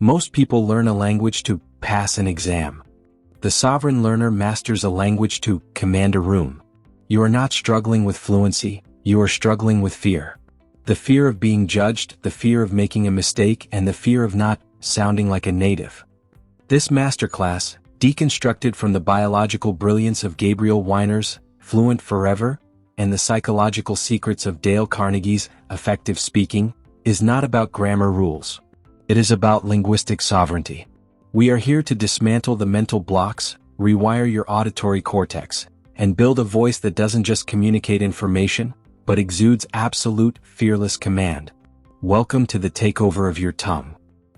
Most people learn a language to pass an exam. The sovereign learner masters a language to command a room. You are not struggling with fluency, you are struggling with fear. The fear of being judged, the fear of making a mistake, and the fear of not sounding like a native. This masterclass, deconstructed from the biological brilliance of Gabriel Wyner's Fluent Forever and the psychological secrets of Dale Carnegie's Effective Speaking, is not about grammar rules. It is about linguistic sovereignty. We are here to dismantle the mental blocks, rewire your auditory cortex, and build a voice that doesn't just communicate information, but exudes absolute, fearless command. Welcome to the takeover of your tongue.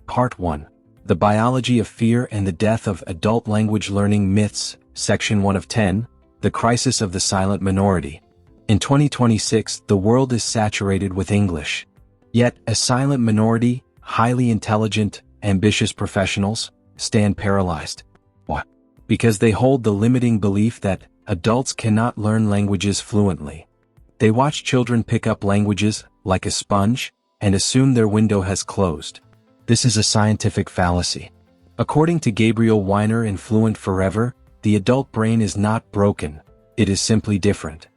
Part 1. The Biology of Fear and the Death of Adult Language Learning Myths, Section 1 of 10, The Crisis of the Silent Minority. In 2026, the world is saturated with English. Yet, a silent minority, highly intelligent, ambitious professionals, stand paralyzed. Why? Because they hold the limiting belief that adults cannot learn languages fluently. They watch children pick up languages, like a sponge, and assume their window has closed. This is a scientific fallacy. According to Gabriel Wyner in Fluent Forever, the adult brain is not broken, it is simply different.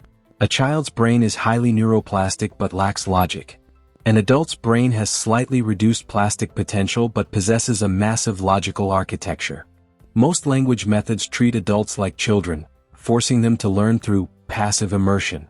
A child's brain is highly neuroplastic but lacks logic. An adult's brain has slightly reduced plastic potential but possesses a massive logical architecture. Most language methods treat adults like children, forcing them to learn through passive immersion.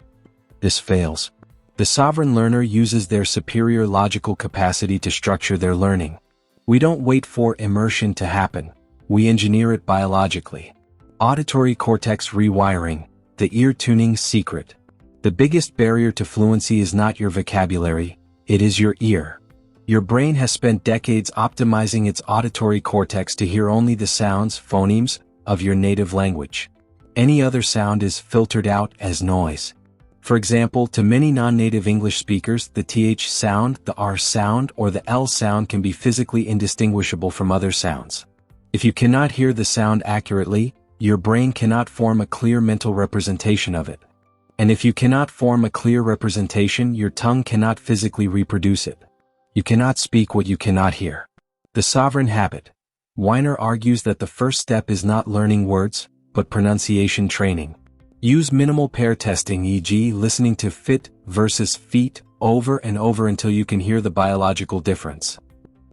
This fails. The sovereign learner uses their superior logical capacity to structure their learning. We don't wait for immersion to happen, we engineer it biologically. Auditory cortex rewiring, the ear tuning secret. The biggest barrier to fluency is not your vocabulary, it is your ear. Your brain has spent decades optimizing its auditory cortex to hear only the sounds, phonemes, of your native language. Any other sound is filtered out as noise. For example, to many non-native English speakers, the TH sound, the R sound, or the L sound can be physically indistinguishable from other sounds. If you cannot hear the sound accurately, your brain cannot form a clear mental representation of it. And if you cannot form a clear representation, your tongue cannot physically reproduce it. You cannot speak what you cannot hear. The sovereign habit. Wyner argues that the first step is not learning words, but pronunciation training. Use minimal pair testing, e.g. listening to fit versus feet over and over until you can hear the biological difference.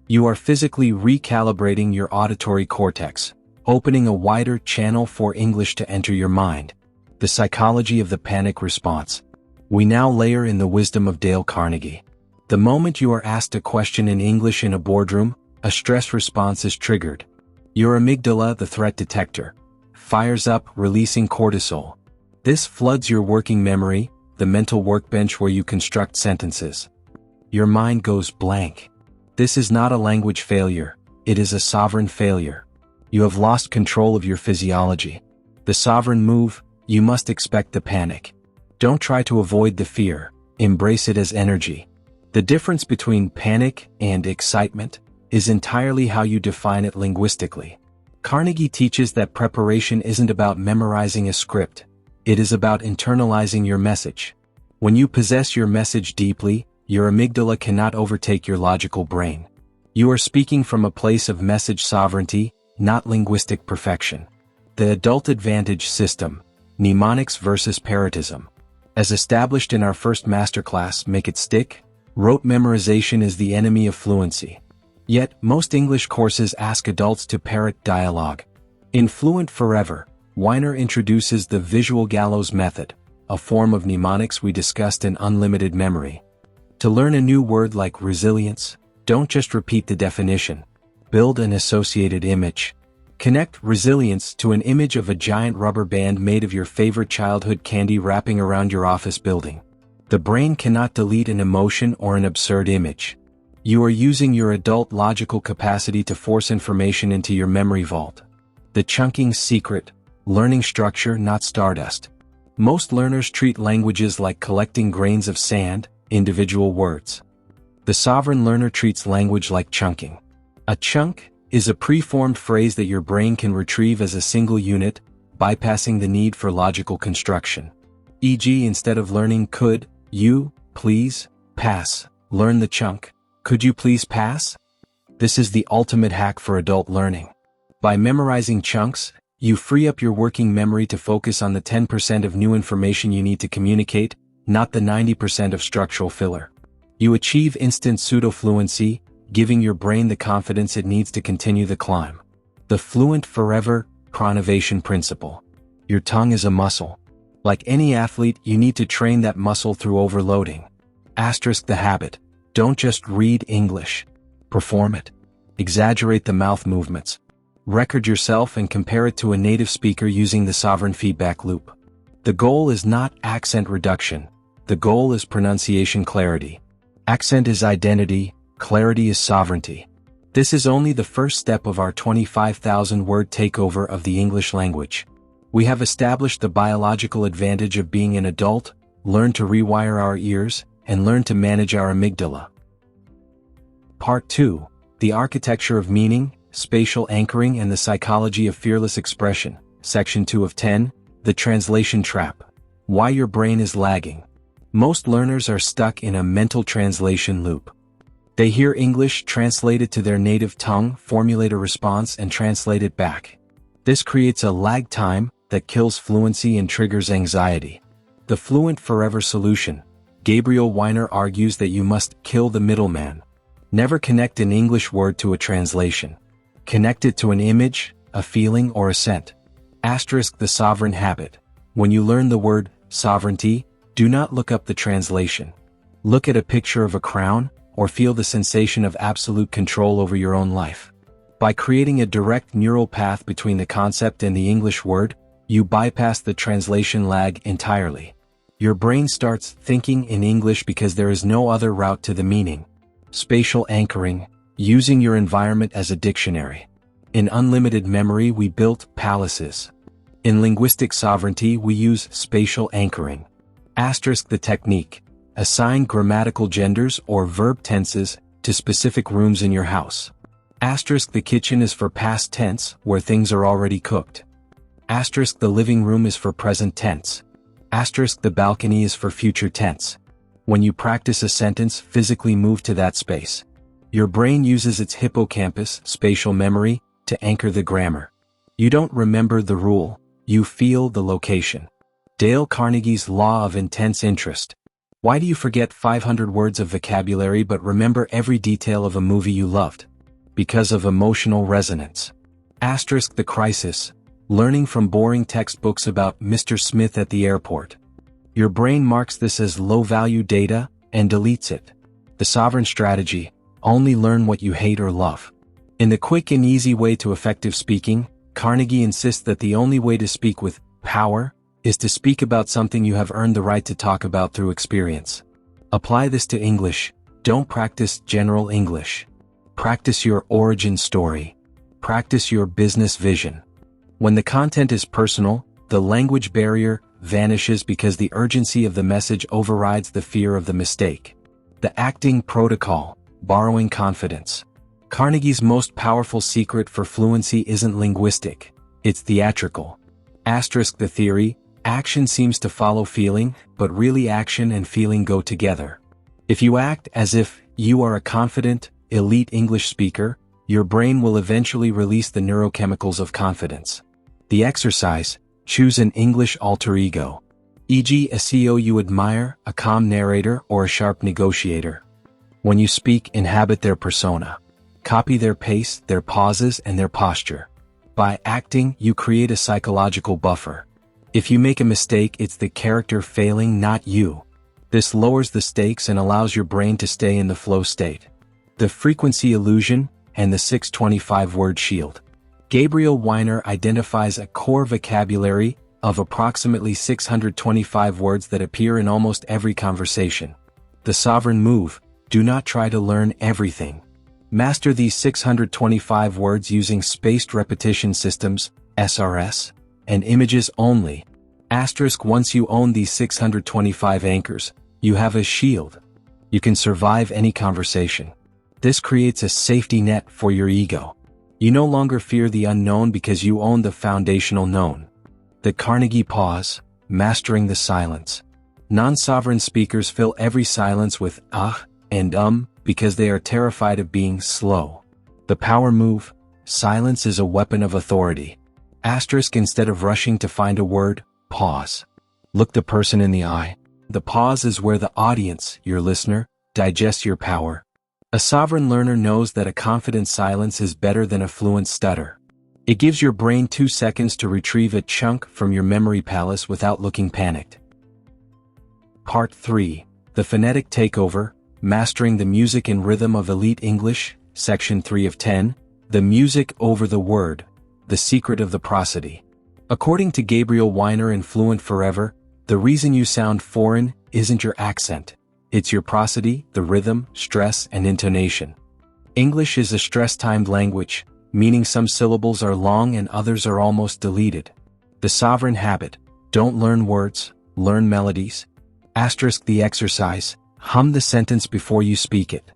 You are physically recalibrating your auditory cortex, opening a wider channel for English to enter your mind. The psychology of the panic response. We now layer in the wisdom of Dale Carnegie. The moment you are asked a question in English in a boardroom, a stress response is triggered. Your amygdala, the threat detector, fires up, releasing cortisol. This floods your working memory, the mental workbench where you construct sentences. Your mind goes blank. This is not a language failure, it is a sovereign failure. You have lost control of your physiology. The sovereign move, you must expect the panic. Don't try to avoid the fear, embrace it as energy. The difference between panic and excitement is entirely how you define it linguistically. Carnegie teaches that preparation isn't about memorizing a script, it is about internalizing your message. When you possess your message deeply, your amygdala cannot overtake your logical brain. You are speaking from a place of message sovereignty, not linguistic perfection. The adult advantage system. Mnemonics versus parrotism. As established in our first masterclass, Make It Stick, rote memorization is the enemy of fluency. Yet, most English courses ask adults to parrot dialogue. In Fluent Forever, Wyner introduces the visual gallows method, a form of mnemonics we discussed in Unlimited Memory. To learn a new word like resilience, don't just repeat the definition. Build an associated image. Connect resilience to an image of a giant rubber band made of your favorite childhood candy wrapping around your office building. The brain cannot delete an emotion or an absurd image. You are using your adult logical capacity to force information into your memory vault. The chunking secret, learning structure, not stardust. Most learners treat languages like collecting grains of sand, individual words. The sovereign learner treats language like chunking. A chunk is a preformed phrase that your brain can retrieve as a single unit, bypassing the need for logical construction. E.g., instead of learning could you please pass, learn the chunk, could you please pass? This is the ultimate hack for adult learning. By memorizing chunks, you free up your working memory to focus on the 10% of new information you need to communicate, not the 90% of structural filler. You achieve instant pseudo-fluency, giving your brain the confidence it needs to continue the climb. The Fluent Forever chronovation principle. Your tongue is a muscle. Like any athlete, you need to train that muscle through overloading. Asterisk the habit. Don't just read English. Perform it. Exaggerate the mouth movements. Record yourself and compare it to a native speaker using the sovereign feedback loop. The goal is not accent reduction. The goal is pronunciation clarity. Accent is identity, clarity is sovereignty. This is only the first step of our 25,000-word takeover of the English language. We have established the biological advantage of being an adult, learned to rewire our ears, and learned to manage our amygdala. Part 2. The Architecture of Meaning, Spatial Anchoring and the Psychology of Fearless Expression. Section 2 of 10. The Translation Trap. Why your brain is lagging. Most learners are stuck in a mental translation loop. They hear English translated to their native tongue, formulate a response, and translate it back. This creates a lag time that kills fluency and triggers anxiety. The Fluent Forever solution. Gabriel Wyner argues that you must kill the middleman. Never connect an English word to a translation. Connect it to an image, a feeling, or a scent. Asterisk the sovereign habit. When you learn the word sovereignty, do not look up the translation. Look at a picture of a crown, or feel the sensation of absolute control over your own life. By creating a direct neural path between the concept and the English word, you bypass the translation lag entirely. Your brain starts thinking in English because there is no other route to the meaning. Spatial anchoring, using your environment as a dictionary. In unlimited memory, we built palaces. In linguistic sovereignty, we use spatial anchoring. Asterisk the technique. Assign grammatical genders or verb tenses to specific rooms in your house. Asterisk the kitchen is for past tense, where things are already cooked. Asterisk the living room is for present tense. Asterisk the balcony is for future tense. When you practice a sentence, physically move to that space. Your brain uses its hippocampus, spatial memory, to anchor the grammar. You don't remember the rule, you feel the location. Dale Carnegie's Law of Intense Interest. Why do you forget 500 words of vocabulary but remember every detail of a movie you loved? Because of emotional resonance. Asterisk the crisis. Learning from boring textbooks about Mr. Smith at the airport. Your brain marks this as low-value data and deletes it. The sovereign strategy. Only learn what you hate or love. In the quick and easy way to effective speaking, Carnegie insists that the only way to speak with power is to speak about something you have earned the right to talk about through experience. Apply this to English. Don't practice general English. Practice your origin story. Practice your business vision. When the content is personal, the language barrier vanishes because the urgency of the message overrides the fear of the mistake. The acting protocol. Borrowing confidence. Carnegie's most powerful secret for fluency isn't linguistic, it's theatrical. Asterisk the theory. Action seems to follow feeling, but really action and feeling go together. If you act as if you are a confident, elite English speaker, your brain will eventually release the neurochemicals of confidence. The exercise. Choose an English alter ego. E.g., a CEO you admire, a calm narrator, or a sharp negotiator. When you speak, inhabit their persona. Copy their pace, their pauses, and their posture. By acting, you create a psychological buffer. If you make a mistake, it's the character failing, not you. This lowers the stakes and allows your brain to stay in the flow state. The frequency illusion and the 625-word shield. Gabriel Wyner identifies a core vocabulary of approximately 625 words that appear in almost every conversation. The sovereign move. Do not try to learn everything. Master these 625 words using spaced repetition systems, SRS, and images only. Asterisk once you own these 625 anchors, you have a shield. You can survive any conversation. This creates a safety net for your ego. You no longer fear the unknown because you own the foundational known. The Carnegie Pause, mastering the silence. Non-sovereign speakers fill every silence with and because they are terrified of being slow. The power move: silence is a weapon of authority. Asterisk: instead of rushing to find a word, pause. Look the person in the eye. The pause is where the audience, your listener, digests your power. A sovereign learner knows that a confident silence is better than a fluent stutter. It gives your brain 2 seconds to retrieve a chunk from your memory palace without looking panicked. Part 3. The Phonetic Takeover, Mastering the Music and Rhythm of Elite English, Section 3 of 10, The Music Over the Word, The Secret of the Prosody. According to Gabriel Wyner in Fluent Forever, the reason you sound foreign isn't your accent. It's your prosody, the rhythm, stress, and intonation. English is a stress-timed language, meaning some syllables are long and others are almost deleted. The sovereign habit: don't learn words, learn melodies. Asterisk: the exercise: hum the sentence before you speak it.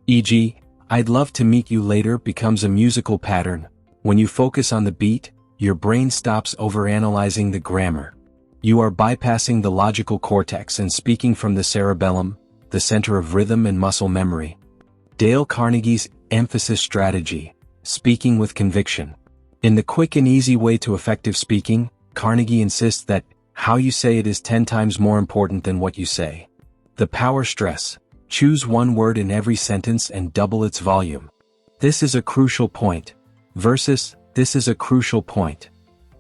E.g., I'd love to meet you later becomes a musical pattern. When you focus on the beat, your brain stops overanalyzing the grammar. You are bypassing the logical cortex and speaking from the cerebellum, the center of rhythm and muscle memory. Dale Carnegie's emphasis strategy: speaking with conviction. In the quick and easy way to effective speaking, Carnegie insists that how you say it is 10 times more important than what you say. The power stress: choose one word in every sentence and double its volume. This is a crucial point. Versus, this is a crucial point.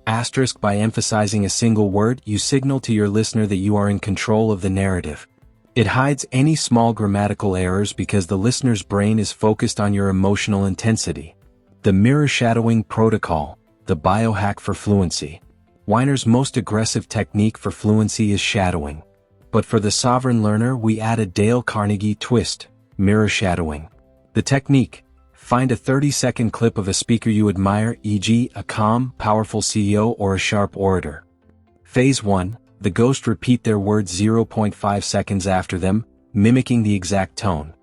Asterisk: by emphasizing a single word, you signal to your listener that you are in control of the narrative. It hides any small grammatical errors because the listener's brain is focused on your emotional intensity. The mirror shadowing protocol, the biohack for fluency. Wyner's most aggressive technique for fluency is shadowing. But for the sovereign learner, we add a Dale Carnegie twist: mirror shadowing. The technique: find a 30-second clip of a speaker you admire, e.g., a calm, powerful CEO or a sharp orator. Phase 1. The ghost: repeat their words 0.5 seconds after them, mimicking the exact tone.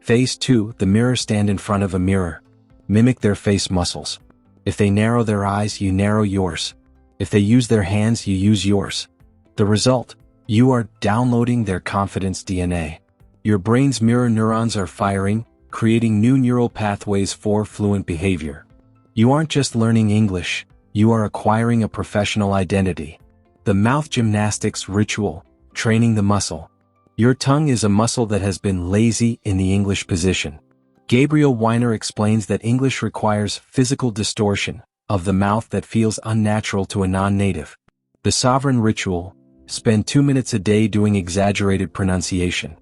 Phase 2. The mirror: stand in front of a mirror. Mimic their face muscles. If they narrow their eyes, you narrow yours. If they use their hands, you use yours. The result: you are downloading their confidence DNA. Your brain's mirror neurons are firing, creating new neural pathways for fluent behavior. You aren't just learning English, you are acquiring a professional identity. The mouth gymnastics ritual: training the muscle. Your tongue is a muscle that has been lazy in the English position. Gabriel Wyner explains that English requires physical distortion of the mouth that feels unnatural to a non-native. The sovereign ritual: spend 2 minutes a day doing exaggerated pronunciation.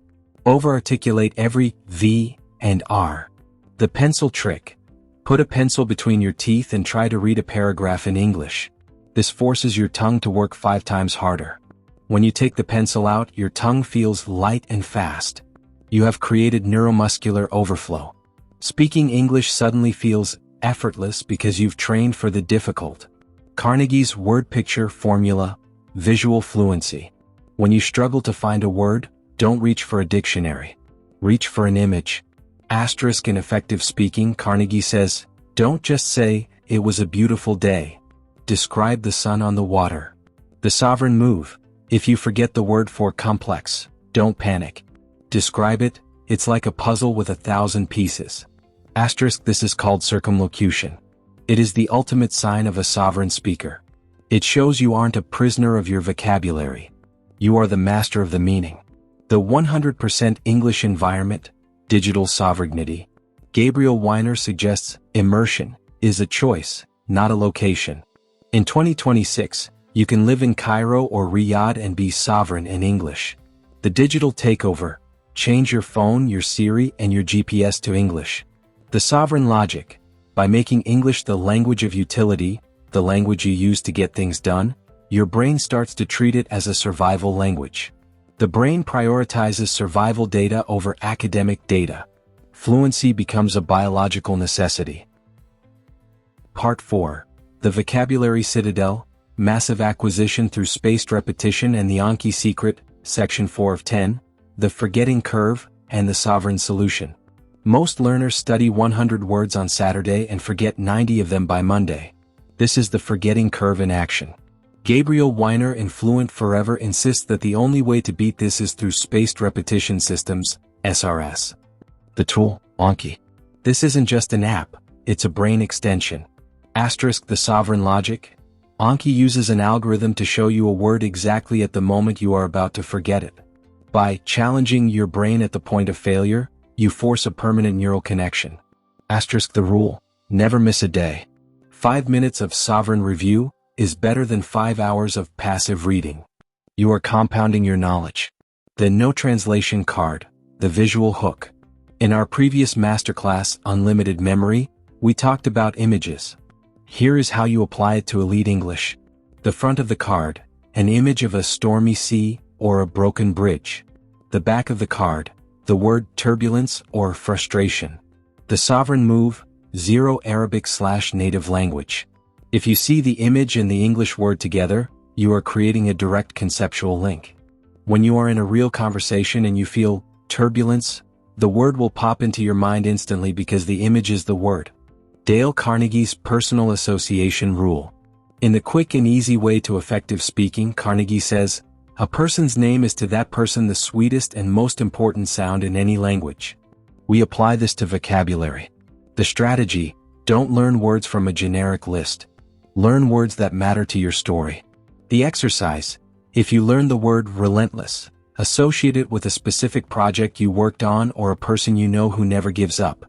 Over-articulate every V and R. The pencil trick: put a pencil between your teeth and try to read a paragraph in English. This forces your tongue to work 5 times harder. When you take the pencil out, your tongue feels light and fast. You have created neuromuscular overflow. Speaking English suddenly feels effortless because you've trained for the difficult. Carnegie's word picture formula: visual fluency. When you struggle to find a word, don't reach for a dictionary. Reach for an image. Asterisk: in effective speaking, Carnegie says, don't just say, it was a beautiful day. Describe the sun on the water. The sovereign move: if you forget the word for complex, don't panic. Describe it: it's like a puzzle with 1,000 pieces. Asterisk: this is called circumlocution. It is the ultimate sign of a sovereign speaker. It shows you aren't a prisoner of your vocabulary. You are the master of the meaning. The 100% English environment, digital sovereignty. Gabriel Wyner suggests immersion is a choice, not a location. In 2026, you can live in Cairo or Riyadh and be sovereign in English. The digital takeover: change your phone, your Siri, and your GPS to English. The sovereign logic: by making English the language of utility, the language you use to get things done, your brain starts to treat it as a survival language. The brain prioritizes survival data over academic data. Fluency becomes a biological necessity. Part 4. The Vocabulary Citadel, Massive Acquisition Through Spaced Repetition and the Anki Secret, Section 4 of 10, The Forgetting Curve, and the Sovereign Solution. Most learners study 100 words on Saturday and forget 90 of them by Monday. This is the forgetting curve in action. Gabriel Wyner in Fluent Forever insists that the only way to beat this is through spaced repetition systems, SRS. The tool, Anki. This isn't just an app, it's a brain extension. Asterisk the sovereign logic. Anki uses an algorithm to show you a word exactly at the moment you are about to forget it. By challenging your brain at the point of failure, you force a permanent neural connection. Asterisk the rule. Never miss a day. 5 minutes of sovereign review is better than 5 hours of passive reading. You are compounding your knowledge. The no translation card, the visual hook. In our previous masterclass, Unlimited Memory, we talked about images. Here is how you apply it to Elite English. The front of the card, an image of a stormy sea or a broken bridge. The back of the card, the word turbulence or frustration. The sovereign move, 0 Arabic/native language. If you see the image and the English word together, you are creating a direct conceptual link. When you are in a real conversation and you feel turbulence, the word will pop into your mind instantly because the image is the word. Dale Carnegie's personal association rule. In the quick and easy way to effective speaking, Carnegie says, a person's name is to that person the sweetest and most important sound in any language. We apply this to vocabulary. The strategy, don't learn words from a generic list. Learn words that matter to your story. The exercise, if you learn the word relentless, associate it with a specific project you worked on or a person you know who never gives up.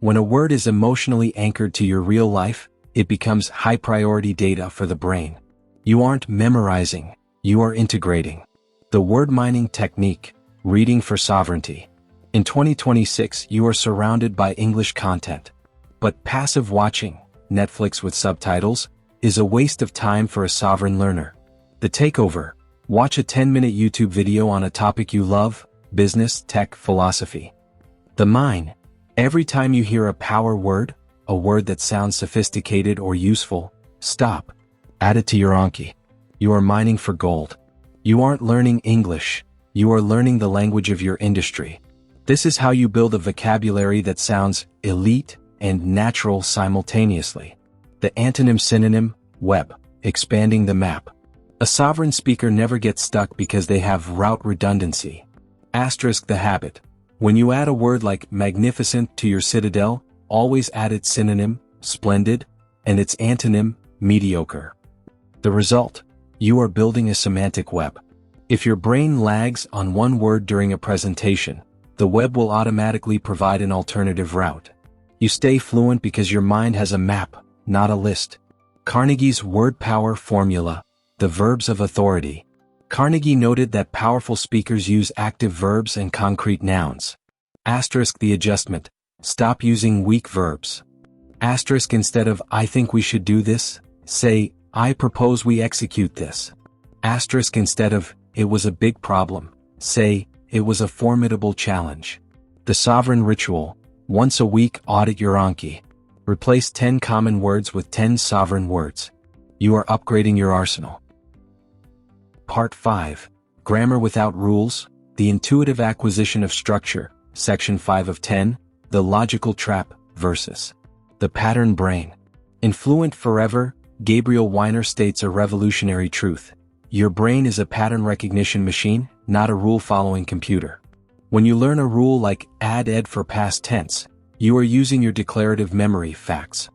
When a word is emotionally anchored to your real life, it becomes high-priority data for the brain. You aren't memorizing, you are integrating. The word mining technique, reading for sovereignty. In 2026, you are surrounded by English content. But passive watching, Netflix with subtitles, is a waste of time for a sovereign learner. The takeover, watch a 10-minute YouTube video on a topic you love, business, tech, philosophy. The mine, every time you hear a power word, a word that sounds sophisticated or useful, stop. Add it to your Anki. You are mining for gold. You aren't learning English, you are learning the language of your industry. This is how you build a vocabulary that sounds elite and natural simultaneously. The antonym synonym, web, expanding the map. A sovereign speaker never gets stuck because they have route redundancy. Asterisk the habit. When you add a word like magnificent to your citadel, always add its synonym, splendid, and its antonym, mediocre. The result, you are building a semantic web. If your brain lags on one word during a presentation, the web will automatically provide an alternative route. You stay fluent because your mind has a map, not a list. Carnegie's word power formula, the verbs of authority. Carnegie noted that powerful speakers use active verbs and concrete nouns. Asterisk the adjustment, stop using weak verbs. Asterisk instead of I think we should do this, say I propose we execute this. Asterisk instead of it was a big problem, say it was a formidable challenge. The sovereign ritual, once a week audit your Anki. Replace 10 common words with 10 sovereign words. You are upgrading your arsenal. Part 5. Grammar without rules, the intuitive acquisition of structure, Section 5 of 10, the logical trap, versus the pattern brain. In Fluent Forever, Gabriel Wyner states a revolutionary truth. Your brain is a pattern recognition machine, not a rule-following computer. When you learn a rule like add ed for past tense, you are using your declarative memory facts.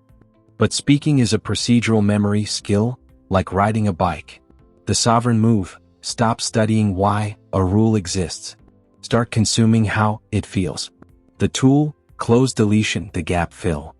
But speaking is a procedural memory skill, like riding a bike. The sovereign move, stop studying why a rule exists. Start consuming how it feels. The tool, close deletion, the gap fill.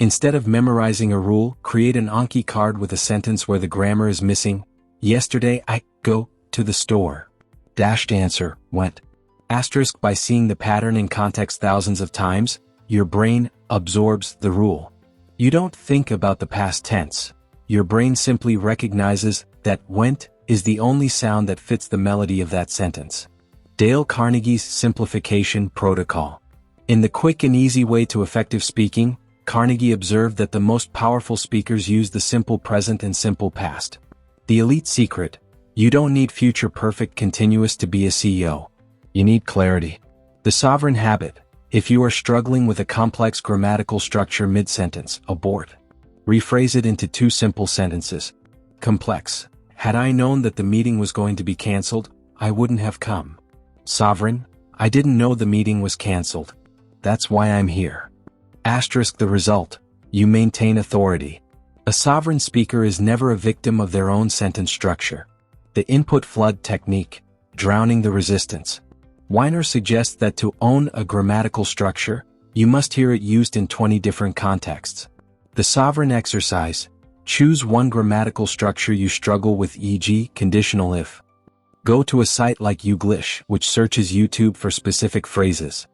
Instead of memorizing a rule, create an Anki card with a sentence where the grammar is missing. Yesterday I go to the store. Dashed answer, went. Asterisk by seeing the pattern in context thousands of times, your brain absorbs the rule. You don't think about the past tense. Your brain simply recognizes that went is the only sound that fits the melody of that sentence. Dale Carnegie's simplification protocol. In the quick and easy way to effective speaking, Carnegie observed that the most powerful speakers use the simple present and simple past. The elite secret, you don't need future perfect continuous to be a CEO. You need clarity. The sovereign habit, if you are struggling with a complex grammatical structure mid-sentence, abort. Rephrase it into 2 simple sentences. Complex, had I known that the meeting was going to be cancelled, I wouldn't have come. Sovereign, I didn't know the meeting was cancelled. That's why I'm here. Asterisk the result, You maintain authority. A sovereign speaker is never a victim of their own sentence structure. The input flood technique, drowning the resistance. Wyner suggests that to own a grammatical structure, you must hear it used in 20 different contexts. The sovereign exercise, choose one grammatical structure you struggle with, e.g., conditional if. Go to a site like Youglish, which searches YouTube for specific phrases.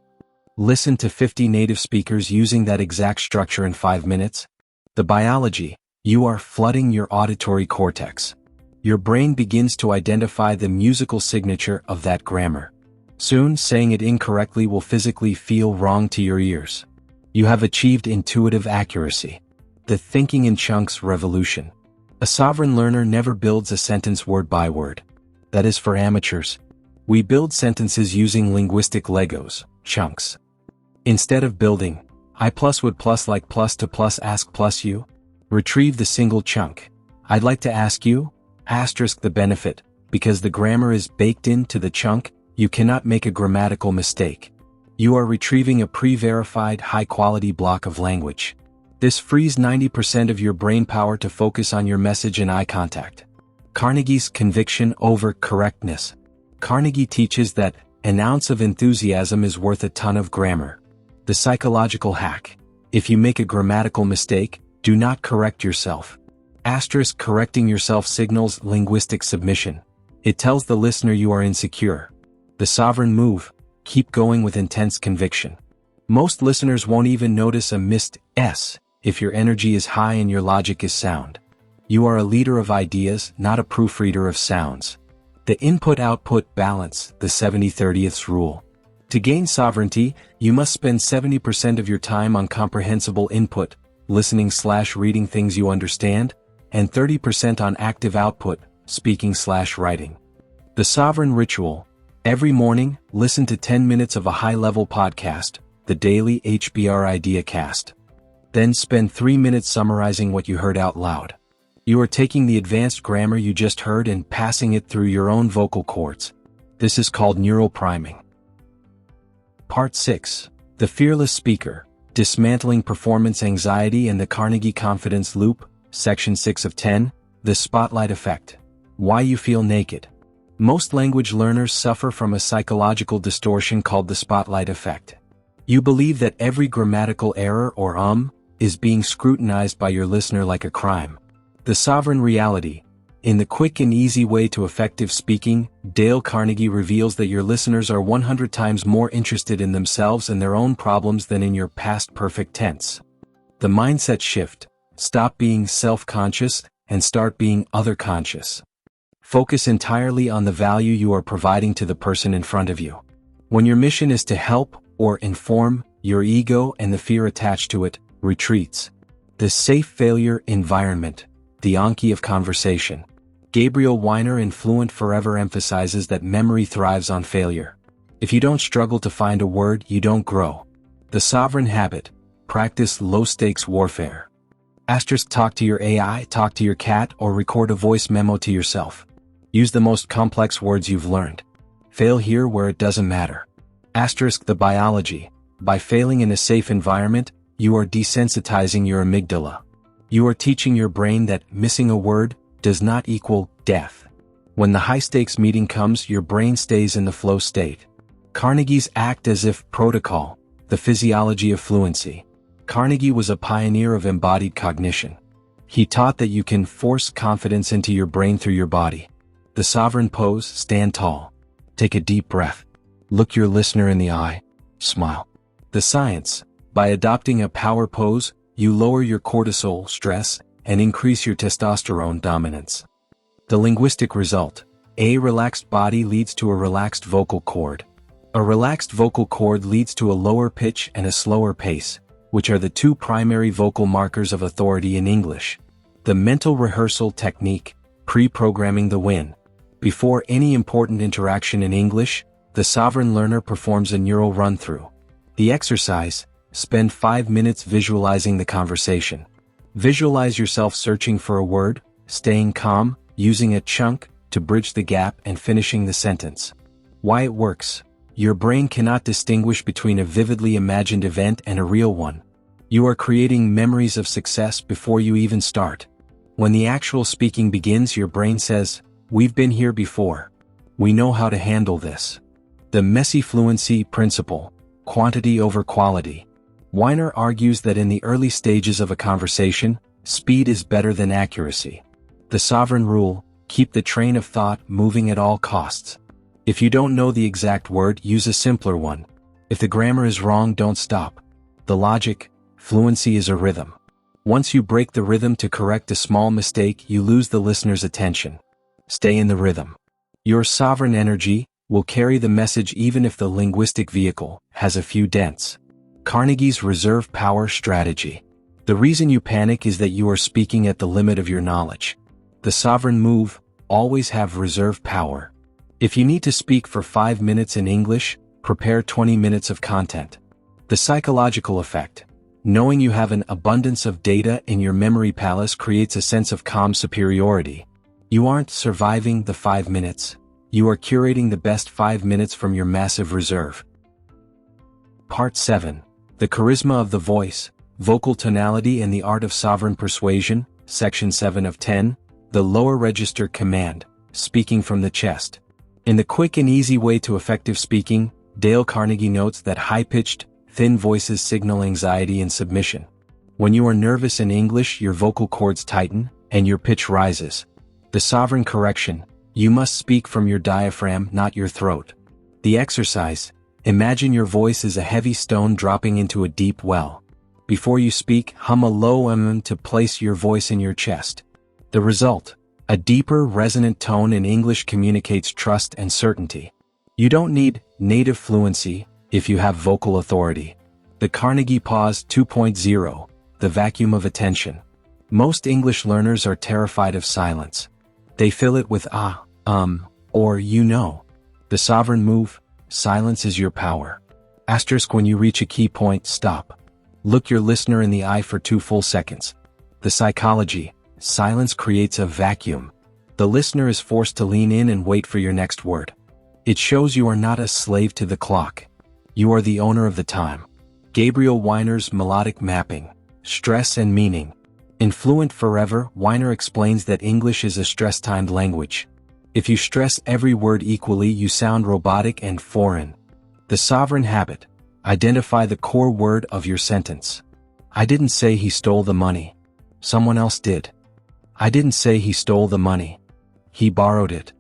Listen to 50 native speakers using that exact structure in 5 minutes. The biology, you are flooding your auditory cortex. Your brain begins to identify the musical signature of that grammar. Soon, saying it incorrectly will physically feel wrong to your ears. You have achieved intuitive accuracy. The thinking in chunks revolution. A sovereign learner never builds a sentence word by word. That is for amateurs. We build sentences using linguistic Legos, chunks. Instead of building, I plus would plus like plus to plus ask plus you, retrieve the single chunk. I'd like to ask you, asterisk the benefit, because the grammar is baked into the chunk, you cannot make a grammatical mistake. You are retrieving a pre-verified high-quality block of language. This frees 90% of your brain power to focus on your message and eye contact. Carnegie's conviction over correctness. Carnegie teaches that an ounce of enthusiasm is worth a ton of grammar. The psychological hack. If you make a grammatical mistake, do not correct yourself. Asterisk correcting yourself signals linguistic submission. It tells the listener you are insecure. The sovereign move, keep going with intense conviction. Most listeners won't even notice a missed S if your energy is high and your logic is sound. You are a leader of ideas, not a proofreader of sounds. The input-output balance, the 70/30th rule. To gain sovereignty, you must spend 70% of your time on comprehensible input, listening/reading things you understand, and 30% on active output, speaking/writing. The sovereign ritual. Every morning, listen to 10 minutes of a high-level podcast, the daily HBR Idea Cast. Then spend 3 minutes summarizing what you heard out loud. You are taking the advanced grammar you just heard and passing it through your own vocal cords. This is called neural priming. Part 6. The Fearless Speaker, Dismantling Performance Anxiety and the Carnegie Confidence Loop, Section 6 of 10, The Spotlight Effect. Why you feel naked. Most language learners suffer from a psychological distortion called the spotlight effect. You believe that every grammatical error or is being scrutinized by your listener like a crime. The sovereign reality. In The Quick and Easy Way to Effective Speaking, Dale Carnegie reveals that your listeners are 100 times more interested in themselves and their own problems than in your past perfect tense. The mindset shift. Stop being self-conscious and start being other-conscious. Focus entirely on the value you are providing to the person in front of you. When your mission is to help or inform, your ego and the fear attached to it retreats. The safe failure environment, the Anki of conversation. Gabriel Wyner in Fluent Forever emphasizes that memory thrives on failure. If you don't struggle to find a word, you don't grow. The sovereign habit, practice low-stakes warfare. Asterisk talk to your AI, talk to your cat, or record a voice memo to yourself. Use the most complex words you've learned. Fail here where it doesn't matter. Asterisk the biology. By failing in a safe environment, you are desensitizing your amygdala. You are teaching your brain that missing a word does not equal death. When the high-stakes meeting comes, your brain stays in the flow state. Carnegie's act as if protocol, the physiology of fluency. Carnegie was a pioneer of embodied cognition. He taught that you can force confidence into your brain through your body. The sovereign pose, stand tall. Take a deep breath. Look your listener in the eye. Smile. The science. By adopting a power pose, you lower your cortisol, stress, and increase your testosterone dominance. The linguistic result. A relaxed body leads to a relaxed vocal cord. A relaxed vocal cord leads to a lower pitch and a slower pace, which are the two primary vocal markers of authority in English. The mental rehearsal technique, pre-programming the win. Before any important interaction in English, the sovereign learner performs a neural run-through. The exercise, spend 5 minutes visualizing the conversation. Visualize yourself searching for a word, staying calm, using a chunk to bridge the gap and finishing the sentence. Why it works. Your brain cannot distinguish between a vividly imagined event and a real one. You are creating memories of success before you even start. When the actual speaking begins, your brain says, "We've been here before. We know how to handle this." The messy fluency principle, quantity over quality. Wyner argues that in the early stages of a conversation, speed is better than accuracy. The sovereign rule, keep the train of thought moving at all costs. If you don't know the exact word, use a simpler one. If the grammar is wrong, don't stop. The logic, fluency is a rhythm. Once you break the rhythm to correct a small mistake, you lose the listener's attention. Stay in the rhythm. Your sovereign energy will carry the message even if the linguistic vehicle has a few dents. Carnegie's reserve power strategy. The reason you panic is that you are speaking at the limit of your knowledge. The sovereign move, always have reserve power. If you need to speak for 5 minutes in English, prepare 20 minutes of content. The psychological effect. Knowing you have an abundance of data in your memory palace creates a sense of calm superiority. You aren't surviving the 5 minutes. You are curating the best 5 minutes from your massive reserve. Part 7. The charisma of the voice, vocal tonality and the art of sovereign persuasion, Section 7 of 10, the lower register command, speaking from the chest. In the quick and easy way to effective speaking, Dale Carnegie notes that high-pitched, thin voices signal anxiety and submission. When you are nervous in English, your vocal cords tighten, and your pitch rises. The sovereign correction, you must speak from your diaphragm, not your throat. The exercise, imagine your voice is a heavy stone dropping into a deep well. Before you speak, hum a low to place your voice in your chest. The result, a deeper, resonant tone in English communicates trust and certainty. You don't need native fluency if you have vocal authority. The Carnegie Pause 2.0, the vacuum of attention. Most English learners are terrified of silence. They fill it with or you know. The sovereign move, silence is your power. Asterisk when you reach a key point, stop. Look your listener in the eye for 2 full seconds. The psychology, silence creates a vacuum. The listener is forced to lean in and wait for your next word. It shows you are not a slave to the clock. You are the owner of the time. Gabriel Wyner's melodic mapping, stress and meaning. In Fluent Forever, Wyner explains that English is a stress-timed language. If you stress every word equally, you sound robotic and foreign. The sovereign habit, identify the core word of your sentence. I didn't say he stole the money. Someone else did. I didn't say he stole the money. He borrowed it.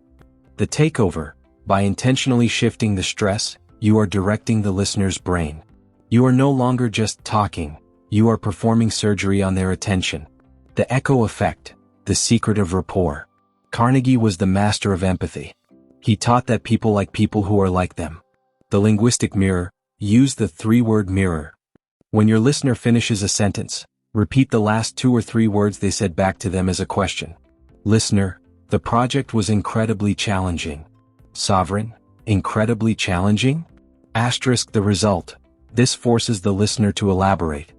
The takeover, by intentionally shifting the stress, you are directing the listener's brain. You are no longer just talking, you are performing surgery on their attention. The echo effect, the secret of rapport. Carnegie was the master of empathy. He taught that people like people who are like them. The linguistic mirror, use the 3-word mirror. When your listener finishes a sentence, repeat the last 2 or 3 words they said back to them as a question. Listener, the project was incredibly challenging. Sovereign, incredibly challenging? Asterisk the result. This forces the listener to elaborate.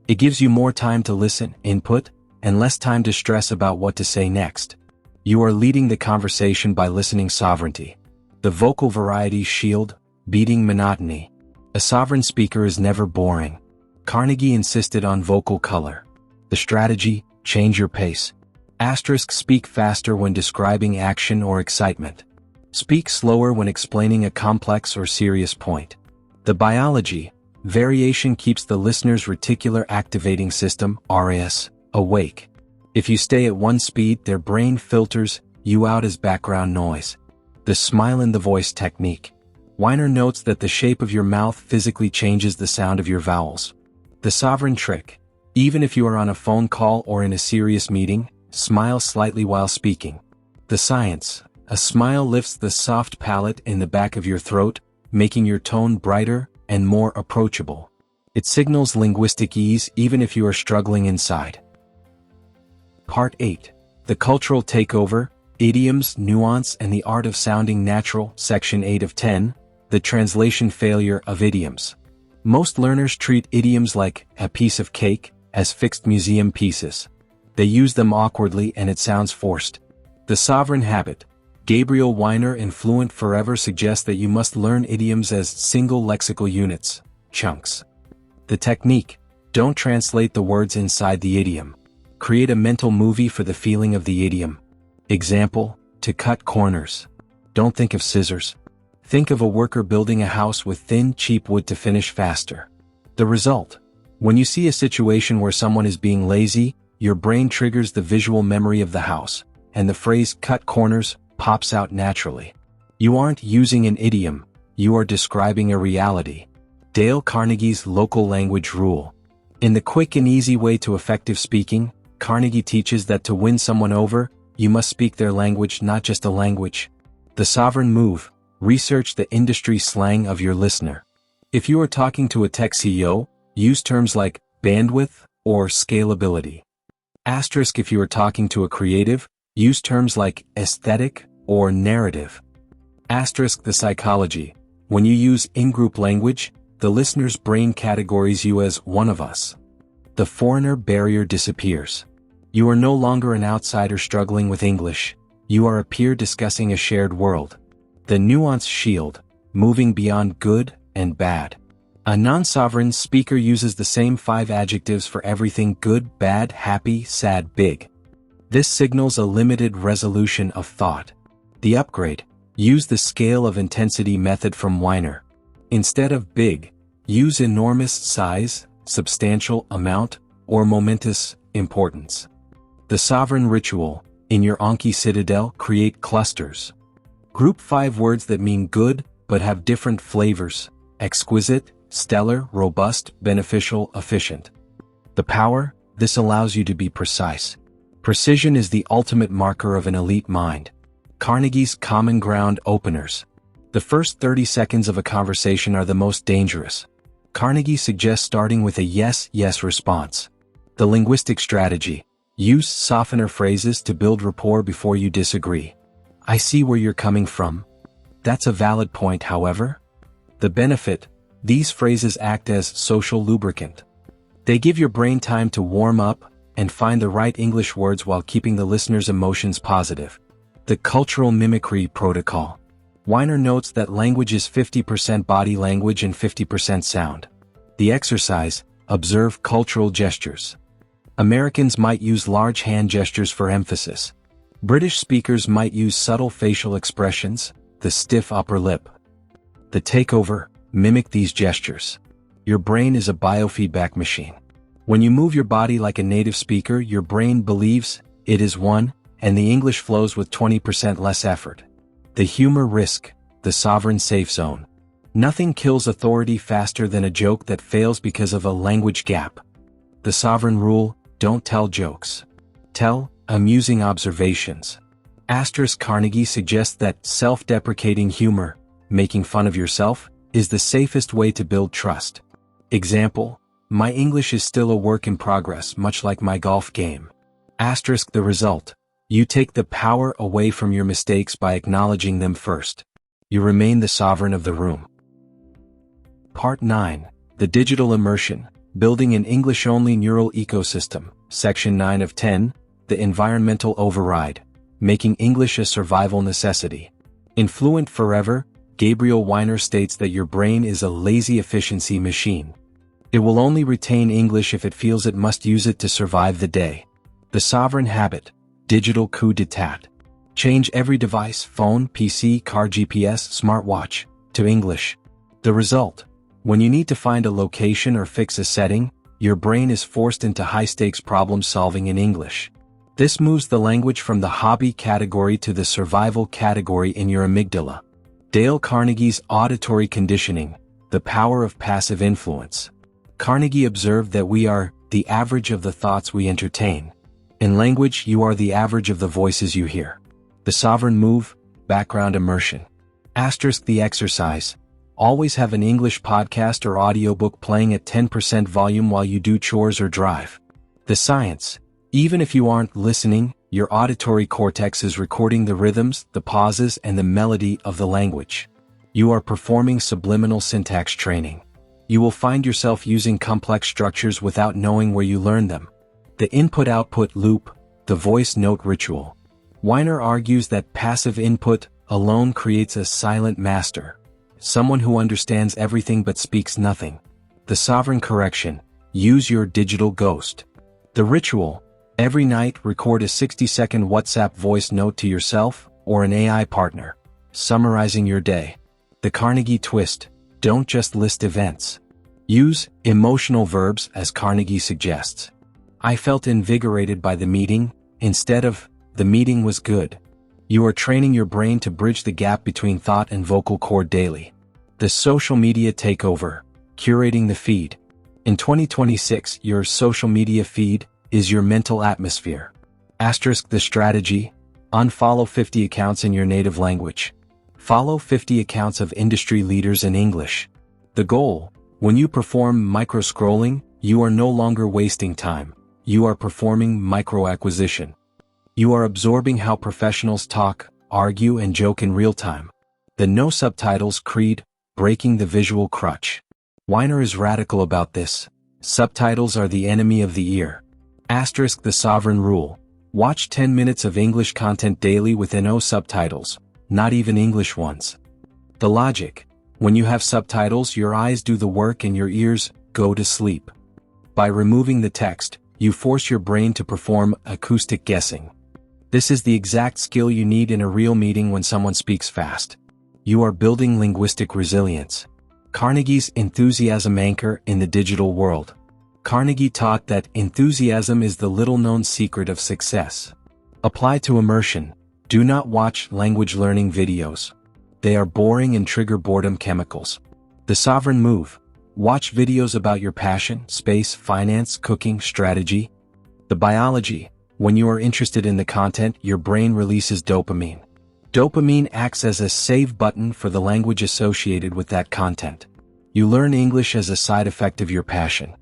It gives you more time to listen, input, and less time to stress about what to say next. You are leading the conversation by listening sovereignty. The vocal variety shield, beating monotony. A sovereign speaker is never boring. Carnegie insisted on vocal color. The strategy, change your pace. Asterisk speak faster when describing action or excitement. Speak slower when explaining a complex or serious point. The biology, variation keeps the listener's reticular activating system, RAS, awake. If you stay at one speed, their brain filters you out as background noise. The smile in the voice technique. Wyner notes that the shape of your mouth physically changes the sound of your vowels. The sovereign trick, even if you are on a phone call or in a serious meeting, smile slightly while speaking. The science, a smile lifts the soft palate in the back of your throat, making your tone brighter and more approachable. It signals linguistic ease even if you are struggling inside. Part 8. The cultural takeover, idioms, nuance and the art of sounding natural, Section 8 of 10, the translation failure of idioms. Most learners treat idioms like a piece of cake, as fixed museum pieces. They use them awkwardly and it sounds forced. The sovereign habit, Gabriel Wyner in Fluent Forever suggests that you must learn idioms as single lexical units, chunks. The technique, Don't translate the words inside the idiom. Create a mental movie for the feeling of the idiom. Example, to cut corners. Don't think of scissors. Think of a worker building a house with thin, cheap wood to finish faster. The result. When you see a situation where someone is being lazy, your brain triggers the visual memory of the house, and the phrase cut corners pops out naturally. You aren't using an idiom, you are describing a reality. Dale Carnegie's local language rule. In the quick and easy way to effective speaking, Carnegie teaches that to win someone over, you must speak their language, not just a language. The sovereign move. Research the industry slang of your listener. If you are talking to a tech CEO, use terms like bandwidth or scalability. Asterisk if you are talking to a creative, use terms like aesthetic or narrative. Asterisk the psychology. When you use in-group language, the listener's brain categories you as one of us. The foreigner barrier disappears. You are no longer an outsider struggling with English. You are a peer discussing a shared world. The nuance shield, moving beyond good and bad. A non-sovereign speaker uses the same 5 adjectives for everything good, bad, happy, sad, big. This signals a limited resolution of thought. The upgrade. Use the scale of intensity method from Wyner. Instead of big, use enormous size, substantial amount, or momentous importance. The sovereign ritual. In your Anki Citadel, create clusters. Group 5 words that mean good, but have different flavors: exquisite, stellar, robust, beneficial, efficient. The power, this allows you to be precise. Precision is the ultimate marker of an elite mind. Carnegie's common ground openers. The first 30 seconds of a conversation are the most dangerous. Carnegie suggests starting with a yes, yes response. The linguistic strategy. Use softener phrases to build rapport before you disagree. I see where you're coming from. That's a valid point, however. The benefit. These phrases act as social lubricant. They give your brain time to warm up and find the right English words while keeping the listener's emotions positive. The cultural mimicry protocol. Wyner notes that language is 50% body language and 50% sound. The exercise. Observe cultural gestures. Americans might use large hand gestures for emphasis. British speakers might use subtle facial expressions, the stiff upper lip. The takeover. Mimic these gestures. Your brain is a biofeedback machine. When you move your body like a native speaker, your brain believes it is one, and the English flows with 20% less effort. The humor risk, the sovereign safe zone. Nothing kills authority faster than a joke that fails because of a language gap. The sovereign rule, don't tell jokes. Tell amusing observations. Asterisk Carnegie suggests that self-deprecating humor, making fun of yourself, is the safest way to build trust. Example, my English is still a work in progress, much like my golf game. Asterisk the result. You take the power away from your mistakes by acknowledging them first. You remain the sovereign of the room. Part 9. The Digital Immersion, Building an English-Only Neural Ecosystem, Section 9 of 10, The Environmental Override, Making English a Survival Necessity. In Fluent Forever, Gabriel Wyner states that your brain is a lazy efficiency machine. It will only retain English if it feels it must use it to survive the day. The sovereign habit, digital coup d'etat. Change every device, phone, PC, car, GPS, smartwatch, to English. The result, when you need to find a location or fix a setting, your brain is forced into high-stakes problem solving in English. This moves the language from the hobby category to the survival category in your amygdala. Dale Carnegie's Auditory Conditioning, The Power of Passive Influence. Carnegie observed that we are the average of the thoughts we entertain. In language, you are the average of the voices you hear. The sovereign move, background immersion. Asterisk the exercise. Always have an English podcast or audiobook playing at 10% volume while you do chores or drive. The science. Even if you aren't listening, your auditory cortex is recording the rhythms, the pauses, and the melody of the language. You are performing subliminal syntax training. You will find yourself using complex structures without knowing where you learned them. The input-output loop, the voice note ritual. Wyner argues that passive input alone creates a silent master, someone who understands everything but speaks nothing. The sovereign correction. use your digital ghost. The ritual: every night record a 60-second WhatsApp voice note to yourself or an AI partner, summarizing your day. The Carnegie twist: don't just list events. Use emotional verbs as Carnegie suggests. I felt invigorated by the meeting, instead of, the meeting was good. You are training your brain to bridge the gap between thought and vocal cord daily. The social media takeover: curating the feed. In 2026, your social media feed is your mental atmosphere. Asterisk the strategy: unfollow 50 accounts in your native language. Follow 50 accounts of industry leaders in English. The goal: when you perform micro-scrolling, you are no longer wasting time. You are performing micro-acquisition. You are absorbing how professionals talk, argue, and joke in real time. The no subtitles creed: breaking the visual crutch. Wyner is radical about this. Subtitles are the enemy of the ear. Asterisk the sovereign rule: watch 10 minutes of English content daily with no subtitles, not even English ones. The logic: when you have subtitles, your eyes do the work and your ears go to sleep. By removing the text, you force your brain to perform acoustic guessing. This is the exact skill you need in a real meeting when someone speaks fast. You are building linguistic resilience. Carnegie's enthusiasm anchor in the digital world. Carnegie taught that enthusiasm is the little-known secret of success. Apply to immersion. Do not watch language learning videos. They are boring and trigger boredom chemicals. The sovereign move: watch videos about your passion, space, finance, cooking, strategy. The biology: when you are interested in the content, your brain releases dopamine. Dopamine acts as a save button for the language associated with that content. You learn English as a side effect of your passion.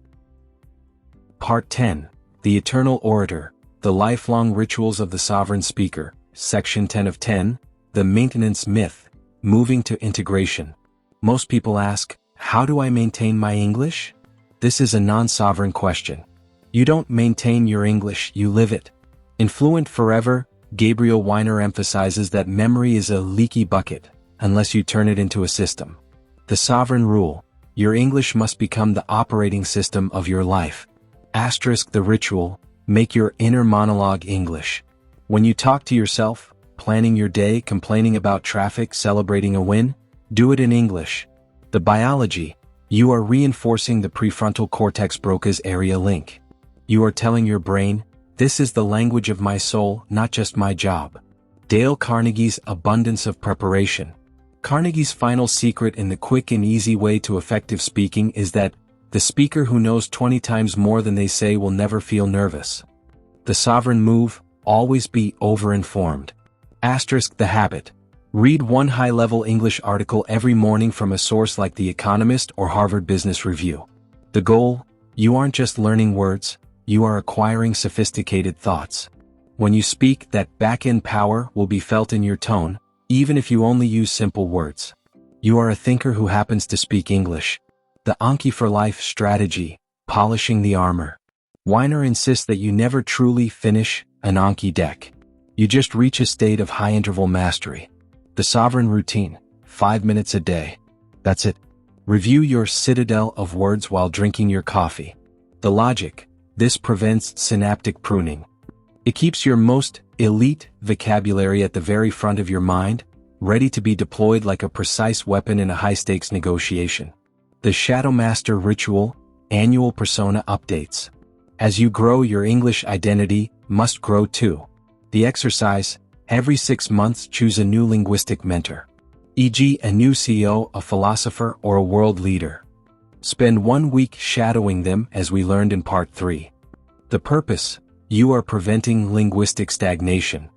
Part 10. The Eternal Orator, The Lifelong Rituals of the Sovereign Speaker, Section 10 of 10, The Maintenance Myth, Moving to Integration. Most people ask, how do I maintain my English? This is a non-sovereign question. You don't maintain your English, you live it. In Fluent Forever, Gabriel Wyner emphasizes that memory is a leaky bucket, unless you turn it into a system. The sovereign rule: your English must become the operating system of your life. Asterisk the ritual: make your inner monologue English. When you talk to yourself, planning your day, complaining about traffic, celebrating a win, do it in English. The biology: you are reinforcing the prefrontal cortex Broca's area link. You are telling your brain, this is the language of my soul, not just my job. Dale Carnegie's abundance of preparation. Carnegie's final secret in the quick and easy way to effective speaking is that the speaker who knows 20 times more than they say will never feel nervous. The sovereign move: always be over-informed. Asterisk the habit: read one high-level English article every morning from a source like The Economist or Harvard Business Review. The goal: you aren't just learning words, you are acquiring sophisticated thoughts. When you speak, that back-end power will be felt in your tone, even if you only use simple words. You are a thinker who happens to speak English. The Anki for Life strategy: polishing the armor. Wyner insists that you never truly finish an Anki deck. You just reach a state of high-interval mastery. The sovereign routine: 5 minutes a day. That's it. Review your citadel of words while drinking your coffee. The logic: this prevents synaptic pruning. It keeps your most elite vocabulary at the very front of your mind, ready to be deployed like a precise weapon in a high-stakes negotiation. The Shadow Master ritual: annual persona updates. As you grow, your English identity must grow too. The exercise: every 6 months choose a new linguistic mentor. E.g., a new CEO, a philosopher, or a world leader. Spend 1 week shadowing them, as we learned in Part 3. The purpose: you are preventing linguistic stagnation.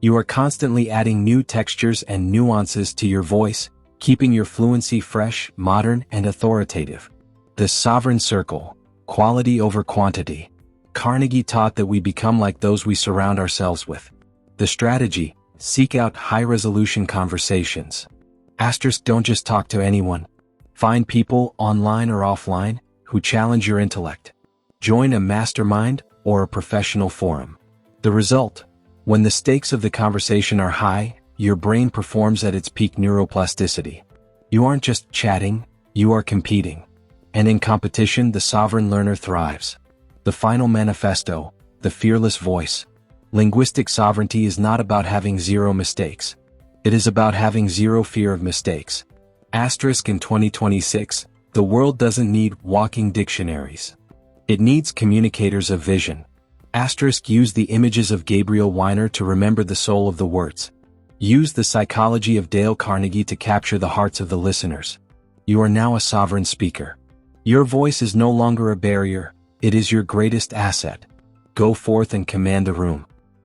You are constantly adding new textures and nuances to your voice, keeping your fluency fresh, modern, and authoritative. The sovereign circle: quality over quantity. Carnegie taught that we become like those we surround ourselves with. The strategy: seek out high-resolution conversations. Asterisk don't just talk to anyone. Find people, online or offline, who challenge your intellect. Join a mastermind or a professional forum. The result: when the stakes of the conversation are high, your brain performs at its peak neuroplasticity. You aren't just chatting, you are competing. And in competition, the sovereign learner thrives. The final manifesto, the fearless voice. Linguistic sovereignty is not about having zero mistakes. It is about having zero fear of mistakes. Asterisk in 2026, the world doesn't need walking dictionaries. It needs communicators of vision. Asterisk use the images of Gabriel Wyner to remember the soul of the words. Use the psychology of Dale Carnegie to capture the hearts of the listeners. You are now a sovereign speaker. Your voice is no longer a barrier, it is your greatest asset. Go forth and command the room.